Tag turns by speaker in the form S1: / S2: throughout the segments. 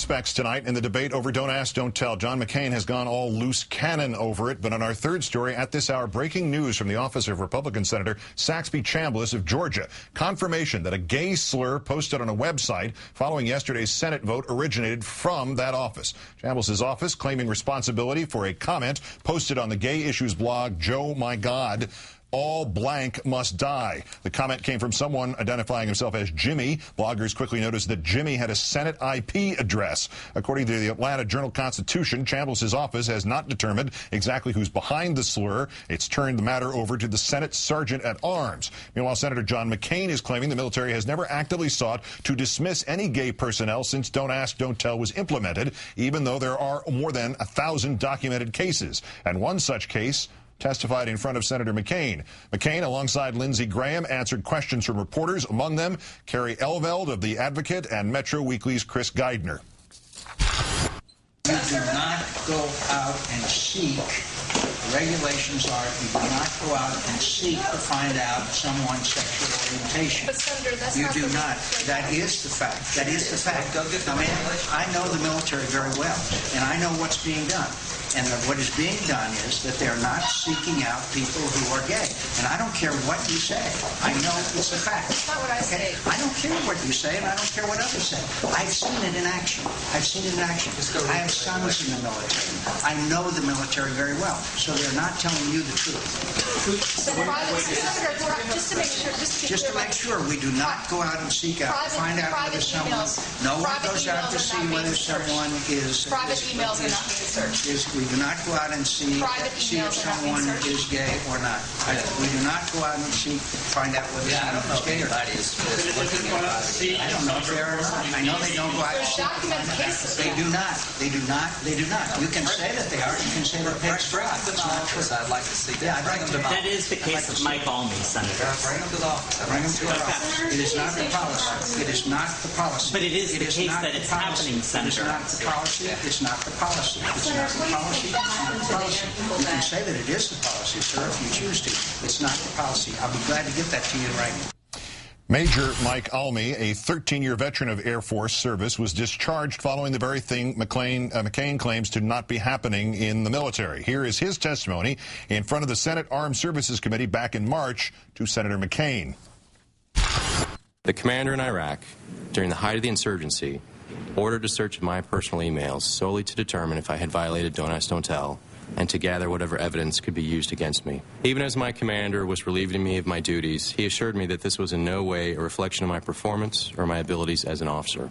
S1: suspects tonight in the debate over Don't Ask, Don't Tell. John McCain has gone all loose cannon over it. But on our third story at this hour, breaking news from the office of Republican Senator Saxby Chambliss of Georgia. Confirmation that a gay slur posted on a website following yesterday's Senate vote originated from that office. Chambliss's office claiming responsibility for a comment posted on the gay issues blog, Joe My God, all blank must die. The comment came from someone identifying himself as Jimmy. Bloggers quickly noticed that Jimmy had a Senate IP address. According to the Atlanta Journal-Constitution, Chambliss's office has not determined exactly who's behind the slur. It's turned the matter over to the Senate Sergeant at Arms. Meanwhile, Senator John McCain is claiming the military has never actively sought to dismiss any gay personnel since Don't Ask, Don't Tell was implemented, even though there are more than 1,000 documented cases. And one such case testified in front of Senator McCain. McCain, alongside Lindsey Graham, answered questions from reporters, among them Carrie Elveld of The Advocate and Metro Weekly's Chris Geidner.
S2: You do not go out and seek, regulations are, you do not go out and seek to find out someone's sexual orientation.
S3: But Senator, that's
S2: you
S3: not
S2: do
S3: the
S2: not. That is the fact. That is the fact. I mean, I know the military very well, and I know what's being done. And what is being done is that they're not seeking out people who are gay. And I don't care what you say. I know it's a fact.
S3: That's not what I say.
S2: I don't care what you say, and I don't care what others say. I've seen it in action. I've seen it in action. I have sons in the military. I know the military very well. So they're not telling you the truth.
S3: So Senator, just to make sure,
S2: just to make sure, we do not go out and seek out, find out whether someone. No one goes out to see whether someone is.
S3: Private emails are not being searched.
S2: We do not go out and see if someone is gay or not. We do not go out and find out whether someone is gay or not. I don't know if they are or not. I know they don't go out and seek. They do not. They do not. They do not. You can say that they are. You can say they're paid fraud. It's not true.
S4: I'd like to see that.
S2: Yeah, I'd like to.
S5: That is the case of Mike Almy, Senator.
S2: Bring him to the office. Bring him to our office. It is not the policy. It is not the policy.
S5: But it is the case that it's happening, Senator.
S2: It is not the policy. It's not the policy. It's not the policy. It's not the policy. You can say that it is the policy, sir, if you choose to. It's not the policy. I'll be glad to get that to you in writing.
S1: Major Mike Almy, a 13-year veteran of Air Force service, was discharged following the very thing McCain claims to not be happening in the military. Here is his testimony in front of the Senate Armed Services Committee back in March to Senator McCain.
S6: The commander in Iraq, during the height of the insurgency, ordered a search of my personal emails solely to determine if I had violated Don't Ask, Don't Tell, and to gather whatever evidence could be used against me. Even as my commander was relieving me of my duties, he assured me that this was in no way a reflection of my performance or my abilities as an officer.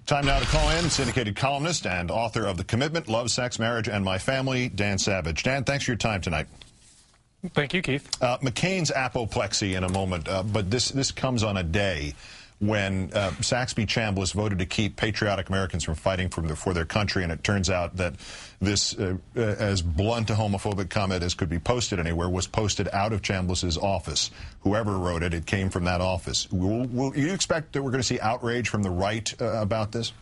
S1: Time now to call in syndicated columnist and author of The Commitment, Love, Sex, Marriage, and My Family, Dan Savage. Dan, thanks for your time tonight.
S7: Thank you, Keith.
S1: McCain's apoplexy in a moment, but this comes on a day when Saxby Chambliss voted to keep patriotic Americans from fighting for their country, and it turns out that this, as blunt a homophobic comment as could be posted anywhere, was posted out of Chambliss's office. Whoever wrote it, it came from that office. Will you expect that we're going to see outrage from the right about this?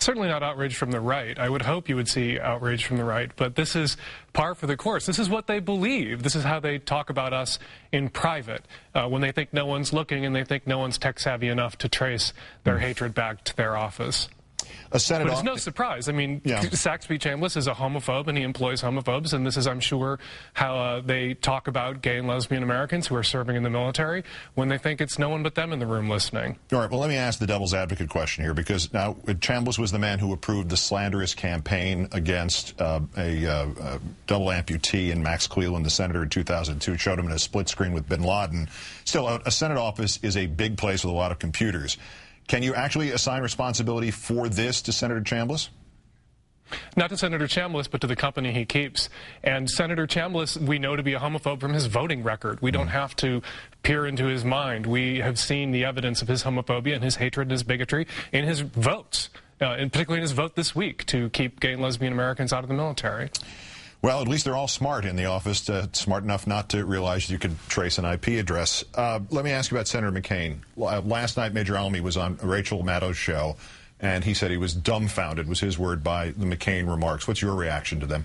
S7: Certainly not outrage from the right. I would hope you would see outrage from the right, but this is par for the course. This is what they believe. This is how they talk about us in private, when they think no one's looking and they think no one's tech savvy enough to trace their hatred back to their office. But it's no surprise. I mean, Saxby Chambliss is a homophobe, and he employs homophobes, and this is, I'm sure, how they talk about gay and lesbian Americans who are serving in the military when they think it's no one but them in the room listening.
S1: All right, well, let me ask the devil's advocate question here, because now Chambliss was the man who approved the slanderous campaign against a double amputee in Max Cleland, the senator in 2002, showed him in a split screen with bin Laden. Still, a Senate office is a big place with a lot of computers. Can you actually assign responsibility for this to Senator Chambliss?
S7: Not to Senator Chambliss, but to the company he keeps. And Senator Chambliss, we know to be a homophobe from his voting record. We don't have to peer into his mind. We have seen the evidence of his homophobia and his hatred and his bigotry in his votes, and particularly in his vote this week to keep gay and lesbian Americans out of the military.
S1: Well, at least they're all smart in the office, smart enough not to realize you could trace an IP address. Let me ask you about Senator McCain. Last night, Major Almy was on Rachel Maddow's show, and he said he was dumbfounded, was his word, by the McCain remarks. What's your reaction to them?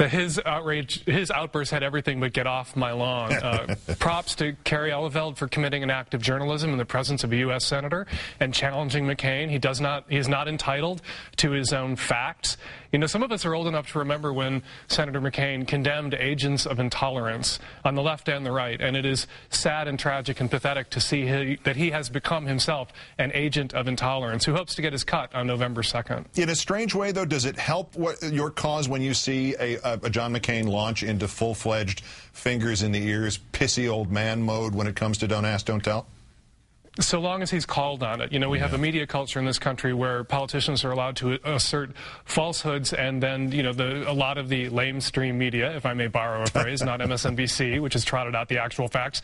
S7: that his outburst had everything but get off my lawn. Props to Kerry Eleveld for committing an act of journalism in the presence of a U.S. senator and challenging McCain. He is not entitled to his own facts. You know, some of us are old enough to remember when Senator McCain condemned agents of intolerance on the left and the right, and it is sad and tragic and pathetic to see that he has become himself an agent of intolerance who hopes to get his cut on November 2nd.
S1: In a strange way, though, does it help your cause when you see a John McCain launch into full-fledged fingers in the ears, pissy old man mode when it comes to don't ask, don't tell?
S7: So long as he's called on it. You know, we have a media culture in this country where politicians are allowed to assert falsehoods, and then, you know, a lot of the lamestream media, if I may borrow a phrase, not MSNBC, which has trotted out the actual facts,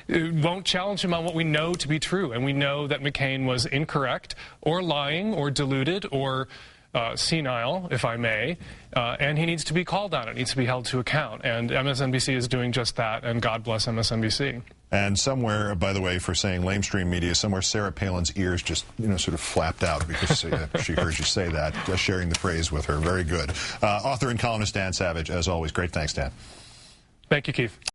S7: won't challenge him on what we know to be true. And we know that McCain was incorrect or lying or deluded or senile, if I may, and he needs to be called on it, needs to be held to account. And MSNBC is doing just that, and God bless MSNBC.
S1: And somewhere, by the way, for saying lamestream media, somewhere Sarah Palin's ears just, you know, sort of flapped out because she heard you say that, sharing the phrase with her. Very good. Author and columnist Dan Savage, as always. Great thanks, Dan.
S7: Thank you, Keith.